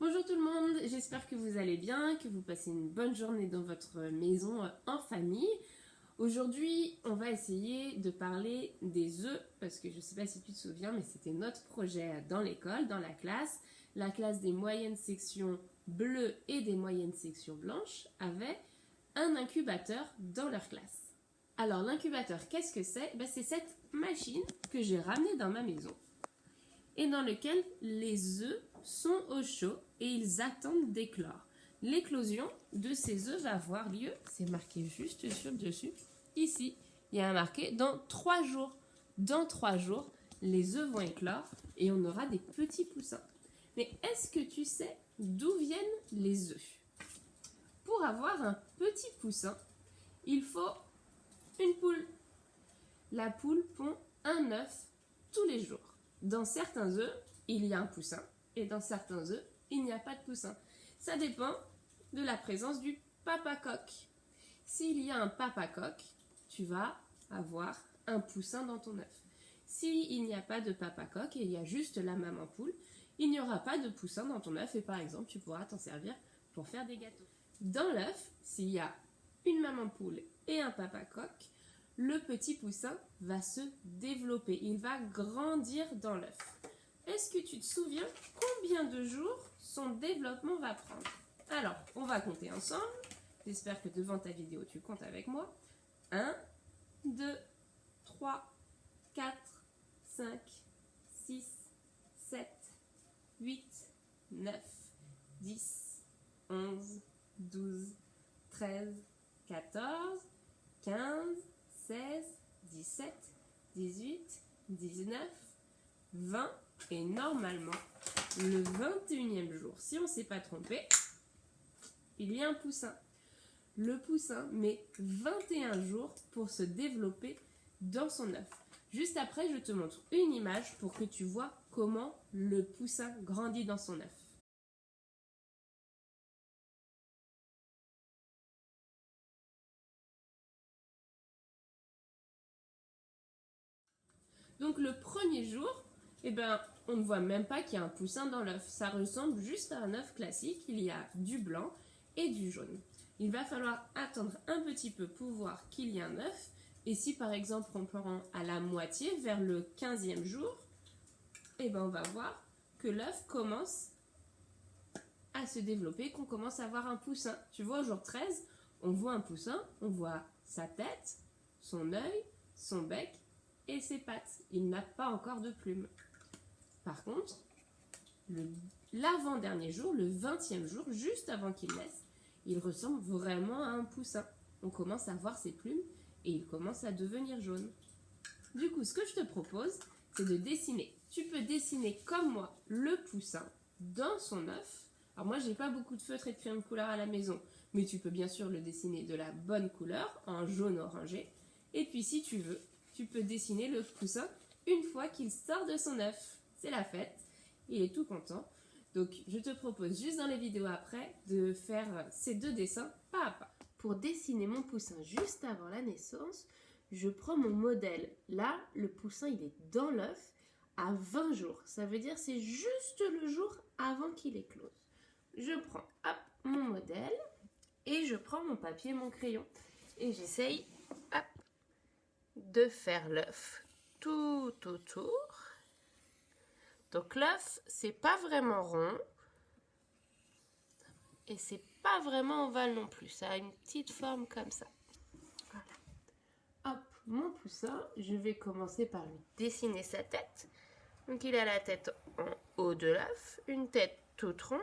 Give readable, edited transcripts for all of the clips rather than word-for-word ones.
Bonjour tout le monde, j'espère que vous allez bien, que vous passez une bonne journée dans votre maison en famille. Aujourd'hui, on va essayer de parler des œufs, parce que je ne sais pas si tu te souviens, mais c'était notre projet dans l'école, dans la classe des moyennes sections bleues et des moyennes sections blanches avait un incubateur dans leur classe. Alors l'incubateur, qu'est-ce que c'est? C'est cette machine que j'ai ramenée dans ma maison et dans lequel les œufs sont au chaud et ils attendent d'éclore. L'éclosion de ces œufs va avoir lieu, c'est marqué juste sur le dessus, ici, il y a marqué dans 3 jours. Dans 3 jours, les œufs vont éclore et on aura des petits poussins. Mais est-ce que tu sais d'où viennent les œufs? Pour avoir un petit poussin, il faut une poule. La poule pond un œuf tous les jours. Dans certains œufs, il y a un poussin et dans certains œufs, il n'y a pas de poussin. Ça dépend de la présence du papa coq. S'il y a un papa coq, tu vas avoir un poussin dans ton œuf. S'il n'y a pas de papa coq et il y a juste la maman poule, il n'y aura pas de poussin dans ton œuf et par exemple, tu pourras t'en servir pour faire des gâteaux. Dans l'œuf, s'il y a une maman poule et un papa coq, le petit poussin va se développer, il va grandir dans l'œuf. Est-ce que tu te souviens combien de jours son développement va prendre? Alors, on va compter ensemble. J'espère que devant ta vidéo, tu comptes avec moi. 1, 2, 3, 4, 5, 6, 7, 8, 9, 10, 11, 12, 13, 14, 15, 16, 17, 18, 19, 20 et normalement le 21e jour, si on ne s'est pas trompé, il y a un poussin. Le poussin met 21 jours pour se développer dans son œuf. Juste après, je te montre une image pour que tu vois comment le poussin grandit dans son œuf. Donc le premier jour, on ne voit même pas qu'il y a un poussin dans l'œuf. Ça ressemble juste à un œuf classique. Il y a du blanc et du jaune. Il va falloir attendre un petit peu pour voir qu'il y a un œuf. Et si par exemple on prend à la moitié, vers le 15e jour, on va voir que l'œuf commence à se développer, qu'on commence à avoir un poussin. Tu vois, au jour 13, on voit un poussin, on voit sa tête, son œil, son bec et ses pattes. Il n'a pas encore de plumes. Par contre, l'avant-dernier jour, le 20e jour, juste avant qu'il naisse, il ressemble vraiment à un poussin. On commence à voir ses plumes et il commence à devenir jaune. Du coup, ce que je te propose, c'est de dessiner. Tu peux dessiner comme moi le poussin dans son œuf. Alors moi, j'ai pas beaucoup de feutre et de crayon de couleur à la maison, mais tu peux bien sûr le dessiner de la bonne couleur, en jaune orangé. Et puis si tu veux, tu peux dessiner le poussin une fois qu'il sort de son œuf. C'est la fête, il est tout content. Donc je te propose juste dans les vidéos après de faire ces deux dessins pas à pas. Pour dessiner mon poussin juste avant la naissance, je prends mon modèle. Là, le poussin il est dans l'œuf à 20 jours. Ça veut dire c'est juste le jour avant qu'il éclose. Je prends mon modèle et je prends mon papier, mon crayon et j'essaye de faire l'œuf tout autour. Donc l'œuf, c'est pas vraiment rond et c'est pas vraiment ovale non plus. Ça a une petite forme comme ça. Voilà. Hop, mon poussin, je vais commencer par lui dessiner sa tête. Donc il a la tête en haut de l'œuf, une tête toute ronde.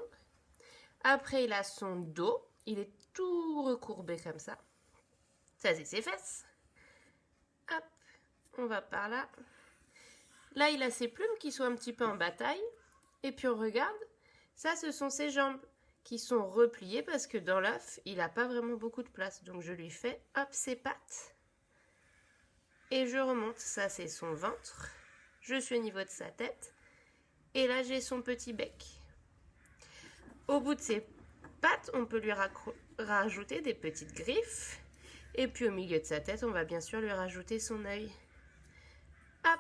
Après il a son dos, il est tout recourbé comme ça. Ça c'est ses fesses. Hop, on va par là. Là, il a ses plumes qui sont un petit peu en bataille. Et puis, on regarde. Ça, ce sont ses jambes qui sont repliées parce que dans l'œuf, il n'a pas vraiment beaucoup de place. Donc, je lui fais, ses pattes. Et je remonte. Ça, c'est son ventre. Je suis au niveau de sa tête. Et là, j'ai son petit bec. Au bout de ses pattes, on peut lui rajouter des petites griffes. Et puis, au milieu de sa tête, on va bien sûr lui rajouter son œil. Hop!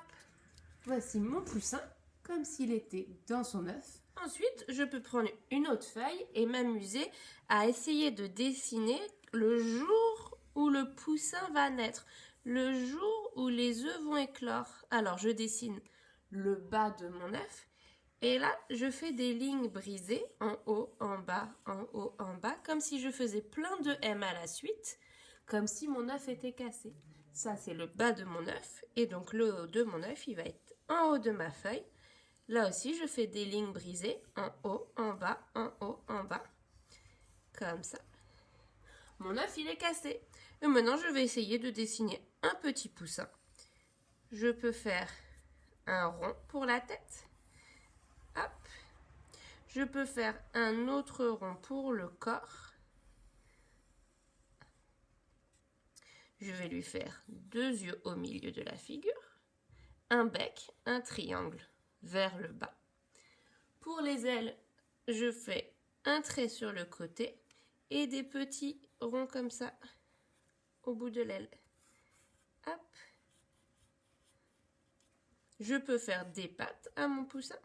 Voici mon poussin, comme s'il était dans son œuf, Ensuite, je peux prendre une autre feuille et m'amuser à essayer de dessiner le jour où le poussin va naître, le jour où les œufs vont éclore. Alors, je dessine le bas de mon œuf et là, je fais des lignes brisées en haut, en bas, en haut, en bas, comme si je faisais plein de M à la suite, comme si mon œuf était cassé. Ça, c'est le bas de mon œuf et donc le haut de mon œuf, il va être en haut de ma feuille. Là aussi, je fais des lignes brisées en haut, en bas, en haut, en bas. Comme ça. Mon œuf, il est cassé. Et maintenant, je vais essayer de dessiner un petit poussin. Je peux faire un rond pour la tête. Hop. Je peux faire un autre rond pour le corps. Je vais lui faire 2 yeux au milieu de la figure. Un bec, un triangle vers le bas. Pour les ailes, je fais un trait sur le côté et des petits ronds comme ça au bout de l'aile. Hop. Je peux faire des pattes à mon poussin.